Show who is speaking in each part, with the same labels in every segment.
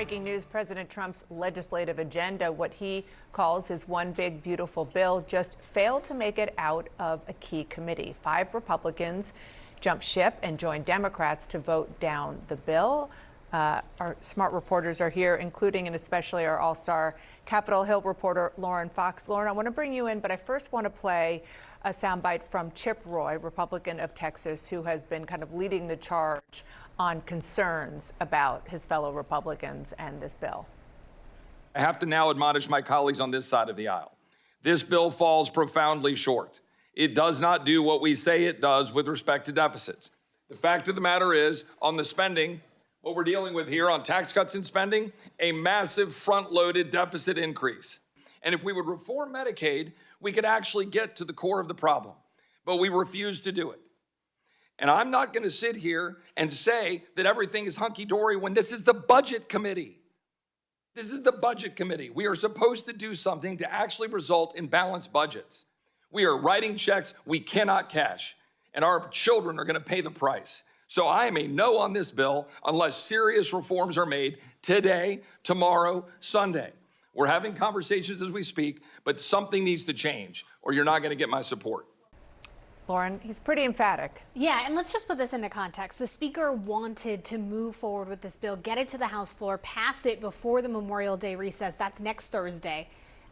Speaker 1: breaking news, President Trump's legislative agenda, what he calls his one big beautiful bill, just failed to make it out of a key committee. 5 Republicans jumped ship and joined Democrats to vote down the bill. Our smart reporters are here, including and especially our all-star Capitol Hill reporter, Lauren Fox. Lauren, I want to bring you in, but I first want to play a soundbite from Chip Roy, Republican of Texas, who has been kind of leading the charge on concerns about his fellow Republicans and this bill.
Speaker 2: I have to now admonish my colleagues on this side of the aisle. This bill falls profoundly short. It does not do what we say it does with respect to deficits. The fact of the matter is, on the spending, what we're dealing with here on tax cuts and spending, a massive front-loaded deficit increase. And if we would reform Medicaid, we could actually get to the core of the problem. But we refuse to do it. And I'm not going to sit here and say that everything is hunky-dory when this is the Budget Committee. This is the Budget Committee. We are supposed to do something to actually result in balanced budgets. We are writing checks we cannot cash, and our children are going to pay the price. So I am a no on this bill unless serious reforms are made today, tomorrow, Sunday. We're having conversations as we speak, but something needs to change, or you're not going to get my support.
Speaker 1: Lauren, he's pretty emphatic.
Speaker 3: Yeah, and let's just put this into context. The Speaker wanted to move forward with this bill, get it to the House floor, pass it before the Memorial Day recess. That's next Thursday.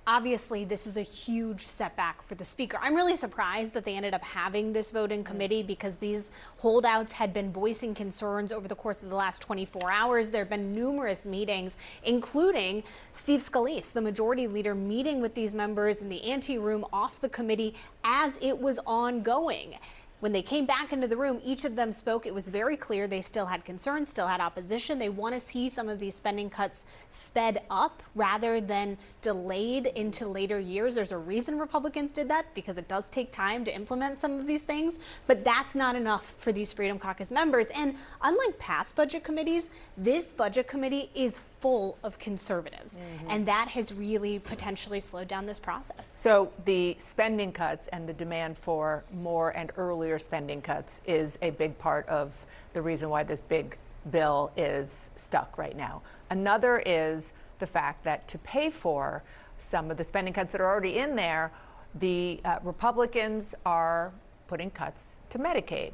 Speaker 3: Obviously, this is a huge setback for the Speaker. I'm really surprised that they ended up having this vote in committee because these holdouts had been voicing concerns over the course of the last 24 hours. There have been numerous meetings, including Steve Scalise, the majority leader, meeting with these members in the ante room off the committee as it was ongoing. When they came back into the room, each of them spoke. It was very clear they still had concerns, still had opposition. They want to see some of these spending cuts sped up rather than delayed into later years. There's a reason Republicans did that, because it does take time to implement some of these things. But that's not enough for these Freedom Caucus members. And unlike past budget committees, this budget committee is full of conservatives. And that has really potentially slowed down this process.
Speaker 1: So the spending cuts and the demand for more and earlier spending cuts is a big part of the reason why this big bill is stuck right now. Another is the fact that to pay for some of the spending cuts that are already in there, the Republicans are putting cuts to Medicaid.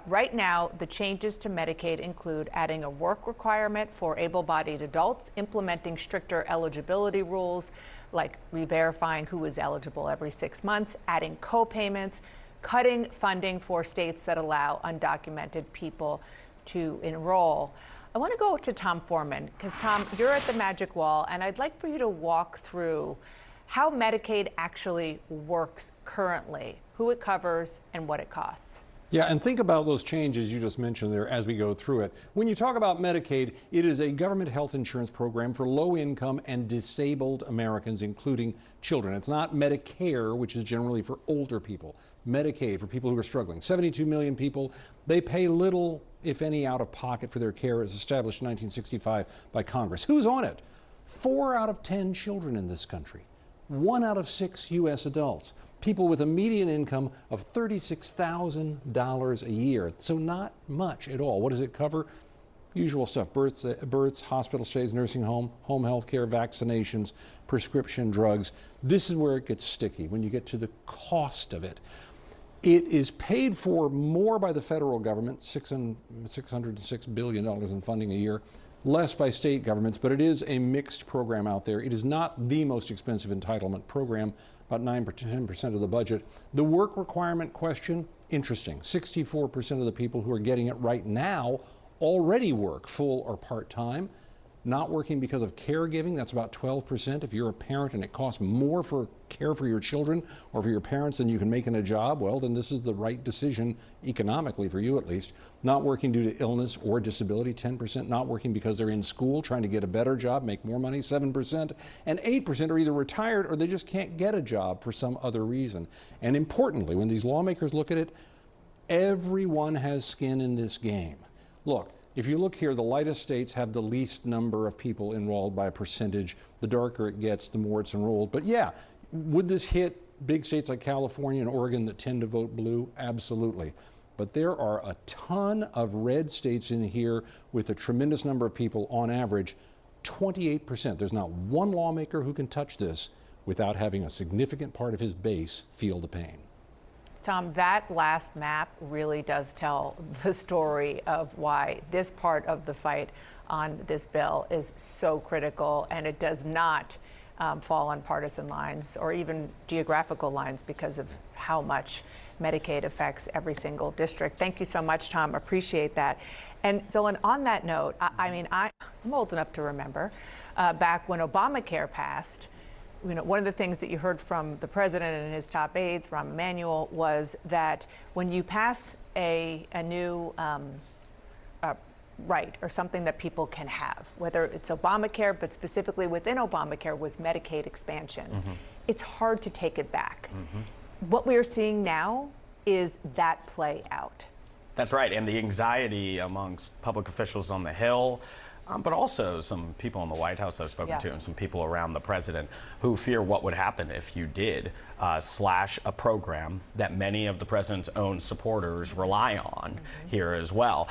Speaker 1: Right now, the changes to Medicaid include adding a work requirement for able-bodied adults, implementing stricter eligibility rules, like re-verifying who is eligible every 6 months, adding co-payments, cutting funding for states that allow undocumented people to enroll. I want to go to Tom Foreman, because Tom, you're at the magic wall, and I'd like for you to walk through how Medicaid actually works currently, who it covers, and what it costs.
Speaker 4: Yeah, and think about those changes you just mentioned there as we go through it. When you talk about Medicaid, it is a government health insurance program for low-income and disabled Americans, including children. It's not Medicare, which is generally for older people. Medicaid for people who are struggling. 72 million people. They pay little, if any, out of pocket for their care. It was established in 1965 by Congress. Who's on it? 4 out of 10 children in this country. 1 out of 6 U.S. adults. People with a median income of $36,000 a year. So not much at all. What does it cover? Usual stuff: births, hospital stays, nursing home health care, vaccinations, prescription drugs. This is where it gets sticky when you get to the cost of it. It is paid for more by the federal government, $606 billion in funding a year, less by state governments, but it is a mixed program out there. It is not the most expensive entitlement program, about 9 or 10% of the budget. The work requirement question, interesting. 64% of the people who are getting it right now already work full or part-time. Not working because of caregiving, that's about 12%. If you're a parent and it costs more for care for your children or for your parents than you can make in a job, well, then this is the right decision economically for you, at least. Not working due to illness or disability, 10%. Not working because they're in school, trying to get a better job, make more money, 7%. And 8% are either retired or they just can't get a job for some other reason. And importantly, when these lawmakers look at it, everyone has skin in this game. Look, if you look here, the lightest states have the least number of people enrolled by a percentage. The darker it gets, the more it's enrolled. But yeah, would this hit big states like California and Oregon that tend to vote blue? Absolutely. But there are a ton of red states in here with a tremendous number of people on average 28%. There's not one lawmaker who can touch this without having a significant part of his base feel the pain.
Speaker 1: Tom, that last map really does tell the story of why this part of the fight on this bill is so critical, and it does not fall on partisan lines or even geographical lines because of how much Medicaid affects every single district. Thank you so much, Tom. Appreciate that. And Zolan, on that note, I'm old enough to remember back when Obamacare passed. One of the things that you heard from the president and his top aides, Rahm Emanuel, was that when you pass a new right or something that people can have, whether it's Obamacare, but specifically within Obamacare was Medicaid expansion, it's hard to take it back. What we are seeing now is that play out.
Speaker 5: That's right, and the anxiety amongst public officials on the Hill, but also some people in the White House I've spoken to and some people around the president who fear what would happen if you did slash a program that many of the president's own supporters rely on here as well.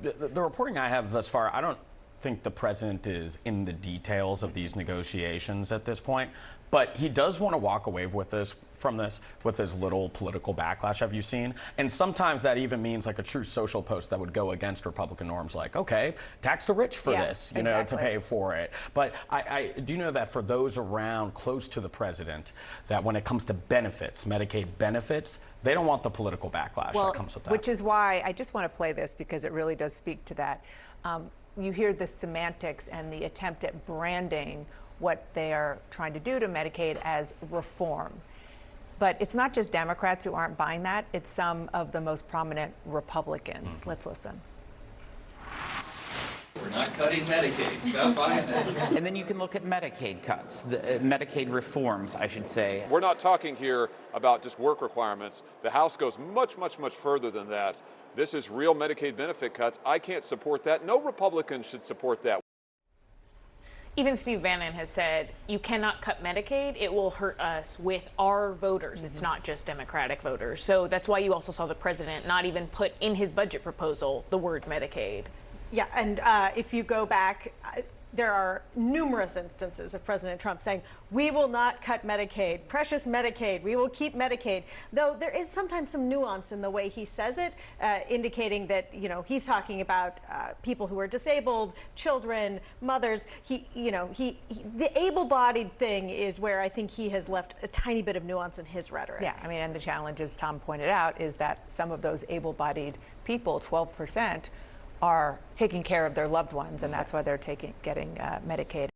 Speaker 5: The reporting I have thus far, I don't think the president is in the details of these negotiations at this point, but he does want to walk away with from this with as little political backlash have you seen. And sometimes that even means like a true social post that would go against Republican norms, like, okay, tax the rich for this, you know, to pay for it. But I do know that for those around close to the president, that when it comes to benefits, Medicaid benefits, they don't want the political backlash that comes with that.
Speaker 1: Which is why I just want to play this because it really does speak to that. You hear the semantics and the attempt at branding what they are trying to do to Medicaid as reform. But it's not just Democrats who aren't buying that, it's some of the most prominent Republicans. Let's listen.
Speaker 6: We're not cutting Medicaid. Stop buying that.
Speaker 7: And then you can look at Medicaid cuts, Medicaid reforms, I should say.
Speaker 8: We're not talking here about just work requirements. The House goes much, much, much further than that. This is real Medicaid benefit cuts. I can't support that. No Republican should support that.
Speaker 9: Even Steve Bannon has said, you cannot cut Medicaid. It will hurt us with our voters. It's not just Democratic voters. So that's why you also saw the president not even put in his budget proposal the word Medicaid.
Speaker 10: Yeah, and if you go back, there are numerous instances of President Trump saying, we will not cut Medicaid, precious Medicaid, we will keep Medicaid. Though there is sometimes some nuance in the way he says it, indicating that, you know, he's talking about people who are disabled, children, mothers. The able-bodied thing is where I think he has left a tiny bit of nuance in his rhetoric.
Speaker 1: Yeah, I mean, and the challenge, as Tom pointed out, is that some of those able-bodied people, 12%, are taking care of their loved ones, and that's why they're getting Medicaid.